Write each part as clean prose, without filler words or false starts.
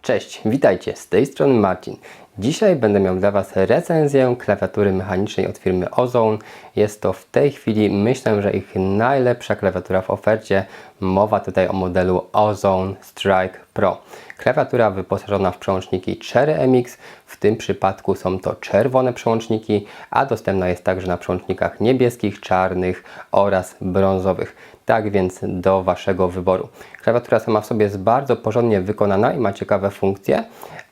Cześć, witajcie, z tej strony Marcin. Dzisiaj będę miał dla Was recenzję klawiatury mechanicznej od firmy Ozone. Jest to w tej chwili, myślę, że ich najlepsza klawiatura w ofercie. Mowa tutaj o modelu Ozone Strike Pro. Klawiatura wyposażona w przełączniki Cherry MX. W tym przypadku są to czerwone przełączniki, a dostępna jest także na przełącznikach niebieskich, czarnych oraz brązowych. Tak więc do Waszego wyboru. Klawiatura sama w sobie jest bardzo porządnie wykonana i ma ciekawe funkcje,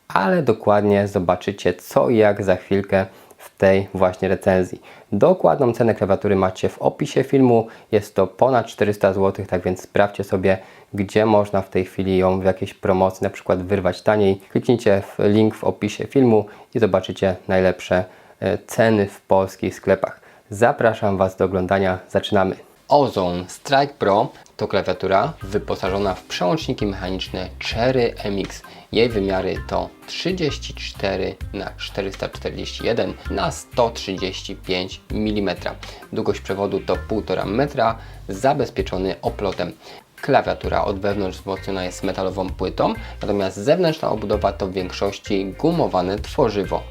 ale dokładnie zobaczycie co i jak za chwilkę w tej właśnie recenzji. Dokładną cenę klawiatury macie w opisie filmu. Jest to ponad 400 zł, tak więc sprawdźcie sobie, gdzie można w tej chwili ją w jakiejś promocji na przykład wyrwać taniej. Kliknijcie w link w opisie filmu i zobaczycie najlepsze ceny w polskich sklepach. Zapraszam Was do oglądania. Zaczynamy. Ozone Strike Pro to klawiatura wyposażona w przełączniki mechaniczne Cherry MX. Jej wymiary to 34 na 441 na 135 mm. Długość przewodu to 1,5 metra, zabezpieczony oplotem. Klawiatura od wewnątrz wzmocniona jest metalową płytą, natomiast zewnętrzna obudowa to w większości gumowane tworzywo.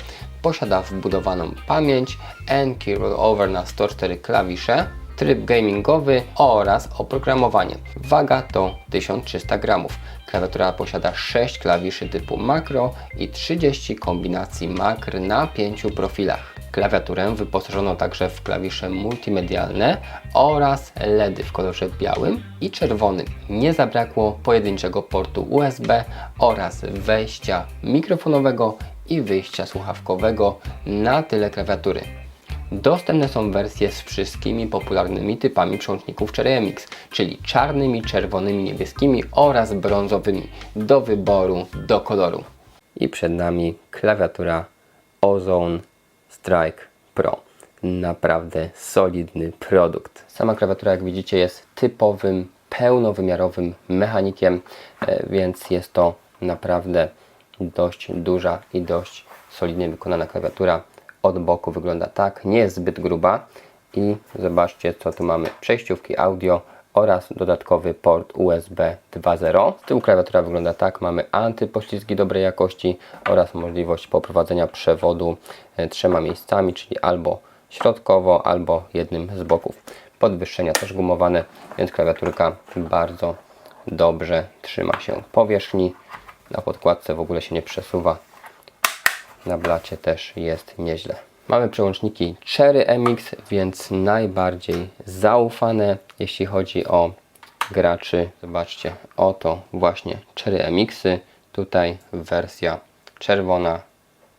Posiada wbudowaną pamięć, N-key rollover na 104 klawisze, tryb gamingowy oraz oprogramowanie. Waga to 1300 gramów. Klawiatura posiada 6 klawiszy typu makro i 30 kombinacji makr na 5 profilach. Klawiaturę wyposażono także w klawisze multimedialne oraz LEDy w kolorze białym i czerwonym. Nie zabrakło pojedynczego portu USB oraz wejścia mikrofonowego i wyjścia słuchawkowego na tyle klawiatury. Dostępne są wersje z wszystkimi popularnymi typami przełączników Cherry MX, czyli czarnymi, czerwonymi, niebieskimi oraz brązowymi, do wyboru, do koloru. I przed nami klawiatura Ozone Strike Pro. Naprawdę solidny produkt. Sama klawiatura, jak widzicie, jest typowym, pełnowymiarowym mechanikiem, więc jest to naprawdę dość duża i dość solidnie wykonana klawiatura. Od boku wygląda tak, nie jest zbyt gruba i zobaczcie co tu mamy. Przejściówki audio oraz dodatkowy port USB 2.0. Z tyłu klawiatura wygląda tak, mamy antypoślizgi dobrej jakości oraz możliwość poprowadzenia przewodu 3 miejscami, czyli albo środkowo, albo jednym z boków. Podwyższenia też gumowane, więc klawiaturka bardzo dobrze trzyma się powierzchni. Na podkładce w ogóle się nie przesuwa. Na blacie też jest nieźle. Mamy przełączniki Cherry MX, więc najbardziej zaufane, jeśli chodzi o graczy. Zobaczcie, oto właśnie Cherry MX-y. Tutaj wersja czerwona,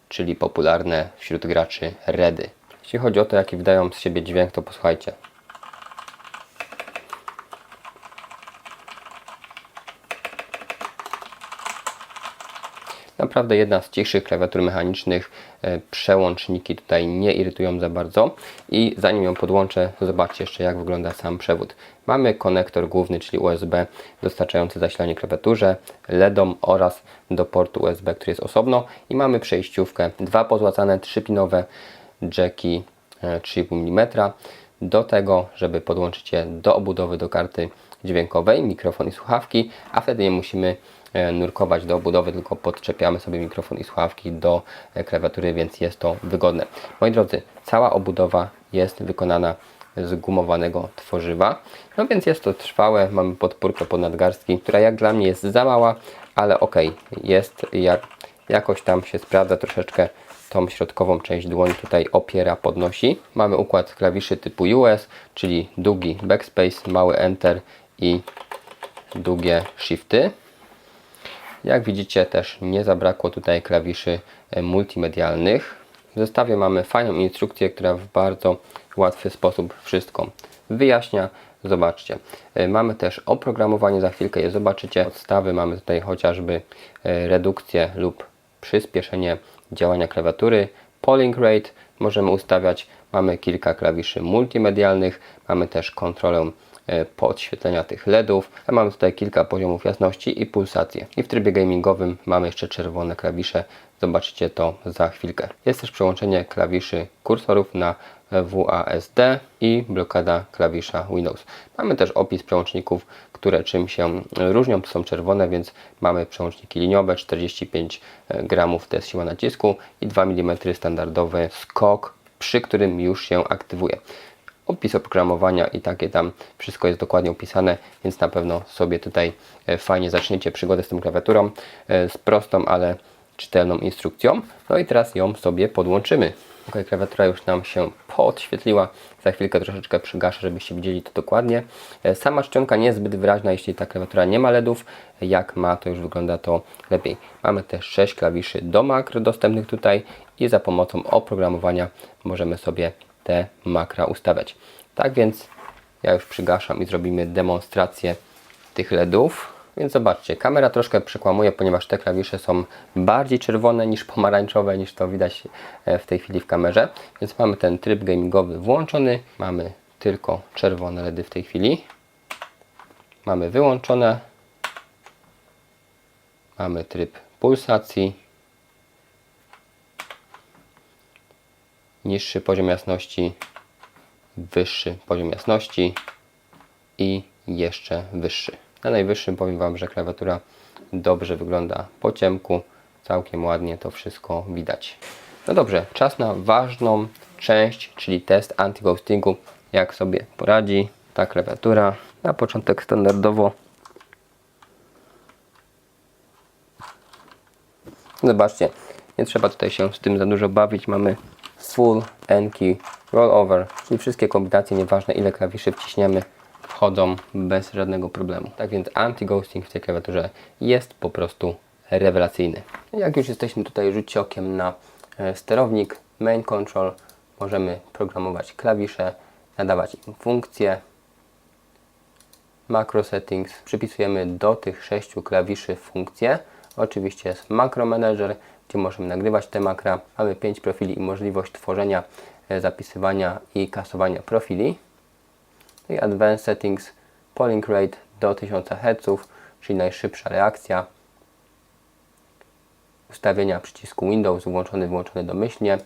czyli popularne wśród graczy Redy. Jeśli chodzi o to, jaki wydają z siebie dźwięk, to posłuchajcie. Naprawdę jedna z cichszych klawiatur mechanicznych. Przełączniki tutaj nie irytują za bardzo. I zanim ją podłączę, zobaczcie jeszcze jak wygląda sam przewód. Mamy konektor główny, czyli USB, dostarczający zasilanie klawiaturze, LEDom oraz do portu USB, który jest osobno. I mamy przejściówkę, 2 pozłacane 3-pinowe jacki 3,5 mm. Do tego, żeby podłączyć je do obudowy do karty dźwiękowej, mikrofon i słuchawki, a wtedy nie musimy nurkować do obudowy, tylko podczepiamy sobie mikrofon i słuchawki do klawiatury, więc jest to wygodne. Moi drodzy, cała obudowa jest wykonana z gumowanego tworzywa, no więc jest to trwałe. Mamy podpórkę pod nadgarstki, która jak dla mnie jest za mała, ale ok, jest jakoś tam się sprawdza, troszeczkę tą środkową część dłoni tutaj opiera, podnosi. Mamy układ klawiszy typu US, czyli długi backspace, mały enter i długie shifty. Jak widzicie, też nie zabrakło tutaj klawiszy multimedialnych. W zestawie mamy fajną instrukcję, która w bardzo łatwy sposób wszystko wyjaśnia. Zobaczcie, mamy też oprogramowanie, za chwilkę je zobaczycie. Podstawy mamy tutaj chociażby redukcję lub przyspieszenie działania klawiatury. Polling rate możemy ustawiać. Mamy kilka klawiszy multimedialnych. Mamy też kontrolę podświetlenia tych LEDów, a mamy tutaj kilka poziomów jasności i pulsację. I w trybie gamingowym mamy jeszcze czerwone klawisze, zobaczycie to za chwilkę. Jest też przełączenie klawiszy kursorów na WASD i blokada klawisza Windows. Mamy też opis przełączników, które czym się różnią. Są czerwone, więc mamy przełączniki liniowe, 45 gramów to jest siła nacisku i 2 mm standardowy skok, przy którym już się aktywuje. Opis oprogramowania i takie tam wszystko jest dokładnie opisane, więc na pewno sobie tutaj fajnie zaczniecie przygodę z tą klawiaturą, z prostą, ale czytelną instrukcją. No i teraz ją sobie podłączymy. Ok, klawiatura już nam się podświetliła. Za chwilkę troszeczkę przygaszę, żebyście widzieli to dokładnie. Sama czcionka nie jest zbyt wyraźna, jeśli ta klawiatura nie ma LEDów. Jak ma, to już wygląda to lepiej. Mamy też 6 klawiszy do makr dostępnych tutaj i za pomocą oprogramowania możemy sobie te makra ustawiać. Tak więc ja już przygaszam i zrobimy demonstrację tych LEDów. Więc zobaczcie, kamera troszkę przekłamuje, ponieważ te klawisze są bardziej czerwone niż pomarańczowe, niż to widać w tej chwili w kamerze. Więc mamy ten tryb gamingowy włączony, mamy tylko czerwone LEDy w tej chwili. Mamy wyłączone, mamy tryb pulsacji, niższy poziom jasności, wyższy poziom jasności i jeszcze wyższy. Na najwyższym powiem Wam, że klawiatura dobrze wygląda po ciemku, całkiem ładnie to wszystko widać. No dobrze, czas na ważną część, czyli test anti-ghostingu. Jak sobie poradzi ta klawiatura. Na początek standardowo. Zobaczcie, nie trzeba tutaj się z tym za dużo bawić. Mamy full N-key rollover, czyli wszystkie kombinacje, nieważne ile klawiszy wciśniemy, wchodzą bez żadnego problemu. Tak więc anti-ghosting w tej klawiaturze jest po prostu rewelacyjny. Jak już jesteśmy tutaj, rzućcie okiem na sterownik Main Control. Możemy programować klawisze, nadawać im funkcje. Macro Settings. Przypisujemy do tych 6 klawiszy funkcje. Oczywiście jest Macro Manager, gdzie możemy nagrywać te makra. Mamy 5 profili i możliwość tworzenia, zapisywania i kasowania profili. I Advanced Settings, Polling Rate do 1000 Hz, czyli najszybsza reakcja. Ustawienia przycisku Windows włączony, wyłączony domyślnie.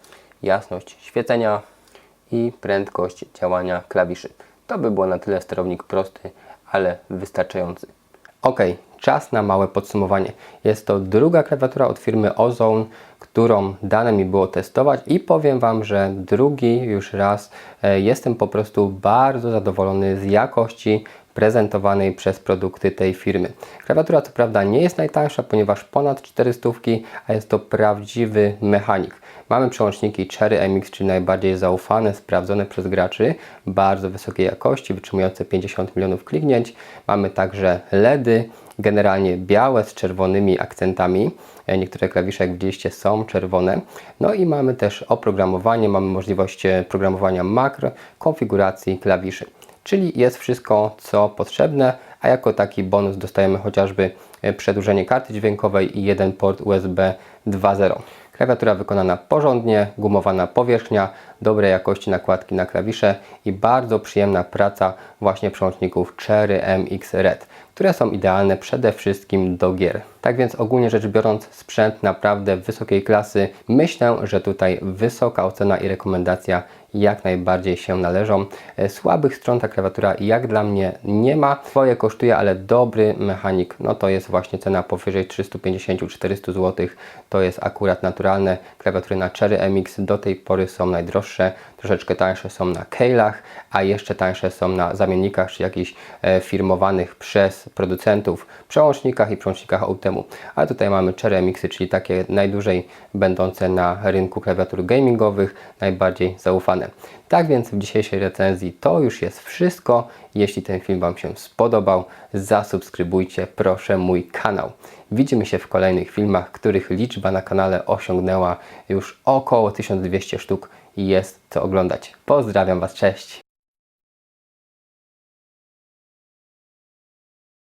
Jasność świecenia i prędkość działania klawiszy. To by było na tyle sterownik prosty, ale wystarczający. Ok, czas na małe podsumowanie. Jest to druga klawiatura od firmy Ozone, którą dane mi było testować i powiem Wam, że drugi już raz jestem po prostu bardzo zadowolony z jakości prezentowanej przez produkty tej firmy. Klawiatura co prawda nie jest najtańsza, ponieważ ponad 400, a jest to prawdziwy mechanik. Mamy przełączniki Cherry MX, czyli najbardziej zaufane, sprawdzone przez graczy, bardzo wysokiej jakości, wytrzymujące 50 milionów kliknięć. Mamy także LEDy, generalnie białe z czerwonymi akcentami. Niektóre klawisze, jak widzieliście, są czerwone. No i mamy też oprogramowanie, mamy możliwość programowania makr, konfiguracji klawiszy. Czyli jest wszystko, co potrzebne, a jako taki bonus dostajemy chociażby przedłużenie karty dźwiękowej i jeden port USB 2.0. Klawiatura wykonana porządnie, gumowana powierzchnia, dobrej jakości nakładki na klawisze i bardzo przyjemna praca właśnie przełączników Cherry MX Red, które są idealne przede wszystkim do gier. Tak więc ogólnie rzecz biorąc, sprzęt naprawdę wysokiej klasy. Myślę, że tutaj wysoka ocena i rekomendacja jak najbardziej się należą. Słabych stron ta klawiatura jak dla mnie nie ma. Swoje kosztuje, ale dobry mechanik, no to jest właśnie cena powyżej 350-400 zł. To jest akurat naturalne. Klawiatury na Cherry MX do tej pory są najdroższe. Troszeczkę tańsze są na Keylach, a jeszcze tańsze są na zamiennikach, czy jakichś firmowanych przez producentów przełącznikach i przełącznikach Outemu. A tutaj mamy Cherry MX, czyli takie najdłużej będące na rynku klawiatur gamingowych, najbardziej zaufane. Tak więc w dzisiejszej recenzji to już jest wszystko. Jeśli ten film Wam się spodobał, zasubskrybujcie proszę mój kanał. Widzimy się w kolejnych filmach, których liczba na kanale osiągnęła już około 1200 sztuk i jest co oglądać. Pozdrawiam Was, cześć!